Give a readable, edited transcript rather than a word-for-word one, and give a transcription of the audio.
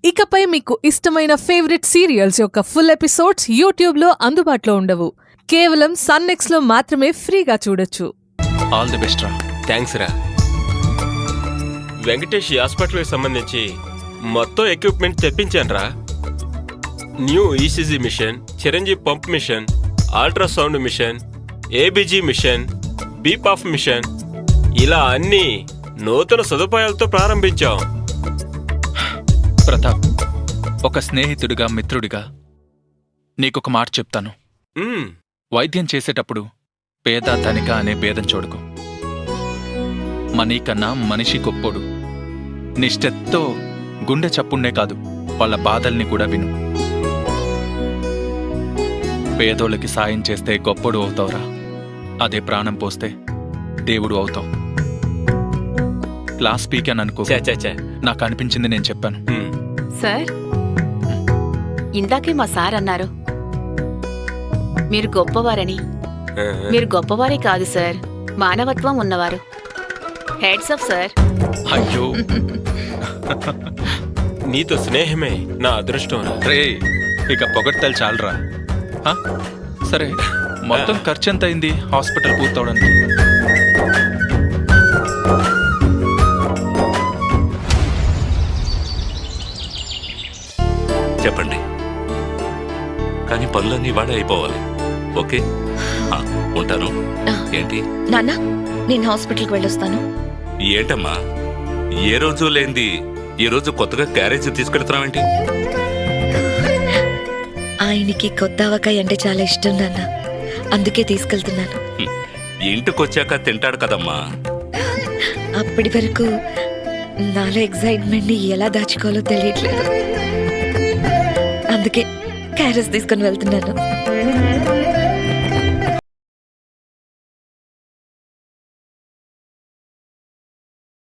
ఇకపై మీకు ఇష్టమైన ఫేవరెట్ సీరియల్స్ యొక్క ఫుల్ ఎపిసోడ్స్ యూట్యూబ్లో అందుబాటులో ఉండవు. కేవలం సన్నెక్స్లో మాత్రమే ఫ్రీగా చూడొచ్చు. ఆల్ ది బెస్ట్ రా. థ్యాంక్స్ రా. వెంకటేష్ హాస్పిటల్కి సంబంధించి మొత్తం ఎక్విప్మెంట్ తెప్పించాను రా. New ECG machine, Chiranjeevi pump machine, ultrasound machine, ABG machine, BiPAP machine, ఇలా అన్ని నూతన సదుపాయాలతో ప్రారంభించాం. ప్రతాప్, ఒక స్నేహితుడిగా మిత్రుడిగా నీకొక మాట చెప్తాను. వైద్యం చేసేటప్పుడు పేద ధనిక అనే భేదం చూడకు. మనీ కన్నా మనిషి గొప్పోడు. నిష్టతో గుండె చప్పుండే కాదు, వాళ్ళ బాధల్ని కూడా విను. పేదోళ్ళకి సాయం చేస్తే గొప్పోడు అవుతావురా. అదే ప్రాణం పోస్తే దేవుడు అవుతావు. క్లాస్ పీకాను అనుకో, నాకు అనిపించింది నేను చెప్పాను. సార్, ఇందాకే మా సార్ అన్నారు మీరు గొప్పవారని. మీరు గొప్పవారే కాదు సార్, మానవత్వం ఉన్నవారు. Heads up sir. అయ్యో, నీతో స్నేహమే నా అదృష్టం రా. రే, ఇక పొగడ్తలు చాలరా. సరే, మొత్తం ఖర్చు ఎంత అయింది హాస్పిటల్ పూర్తవడానికి? చెప్పండి, కానీ పనులన్నీ వాడే అయిపోవాలి. ఓకే, ఉంటాను. ఏంటి నాన్న, నేను హాస్పిటల్కి వెళ్ళొస్తాను. ఏంటమ్మా, ఏ రోజు లేంది ఈ రోజు కొత్తగా క్యారేజ్ తీసుకెళ్తున్నావేంటి? ఆయనకి కొత్త ఆవకాయ అంటే చాలా ఇష్టం నాన్న, అందుకే తీసుకెళ్తున్నాను. ఇంటికొచ్చాక తింటాడు కదమ్మా. అప్పటి వరకు నాలో ఎగ్జైట్మెంట్ ని ఎలా దాచుకోవాలో తెలియట్లేదు, అందుకే క్యారెస్ తీసుకొని వెళ్తున్నాను.